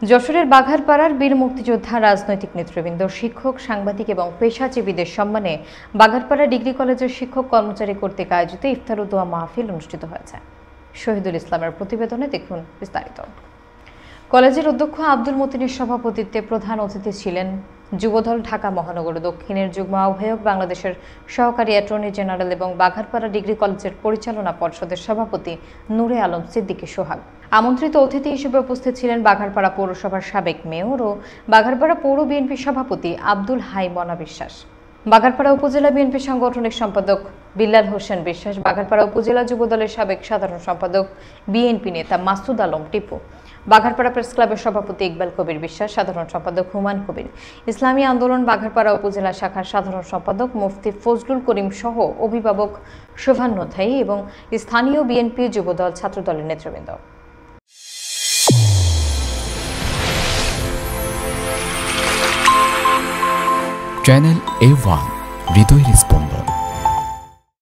যশোরের বাঘারপাড়ার বীর মুক্তিযোদ্ধা, রাজনৈতিক নেতৃবৃন্দ, শিক্ষক, সাংবাদিক এবং পেশাজীবীদের সম্মানে বাঘারপাড়া ডিগ্রি কলেজের শিক্ষক কর্মচারী কর্তৃক আয়োজিত ইফতার ও দোয়া মাহফিল অনুষ্ঠিত হয়েছে। শহীদুল ইসলামের প্রতিবেদনে দেখুন বিস্তারিত। কলেজের অধ্যক্ষ আব্দুল মতিনের সভাপতিত্বে প্রধান অতিথি ছিলেন যুবদল ঢাকা মহানগর দক্ষিণের যুগ্ম আহ্বায়ক, বাংলাদেশের সহকারী অ্যাটর্নি জেনারেল এবং বাঘারপাড়া ডিগ্রি কলেজের পরিচালনা পর্ষদের সভাপতি নূরে আলম সিদ্দিকী সোহাগ। আমন্ত্রিত অতিথি হিসেবে উপস্থিত ছিলেন বাঘারপাড়া পৌরসভার সাবেক মেয়র ও বাঘারপাড়া পৌর বিএনপি সভাপতি আব্দুল হাই মনা বিশ্বাস, বাঘারপাড়া উপজেলা বিএনপি সাংগঠনিক সম্পাদক বিল্লাল হোসেন বিশ্বাস, বাঘারপাড়া উপজেলা যুবদলের সাবেক সাধারণ সম্পাদক বিএনপি নেতা মাসুদ আলম টিপু, বাঘারপাড়া প্রেস ক্লাবের সভাপতি ইকবাল কবির বিশ্বাস, সাধারণ সম্পাদক হুমায়ুন কবির, ইসলামী আন্দোলন বাঘারপাড়া উপজেলা শাখার সাধারণ সম্পাদক মুফতি ফজলুল করিম সহ অভিভাবক শোভান্ন থাই এবং স্থানীয় বিএনপি, যুবদল, ছাত্রদলের নেতৃবৃন্দ। চ্যানেল A1 হৃদয়ের স্পন্দন।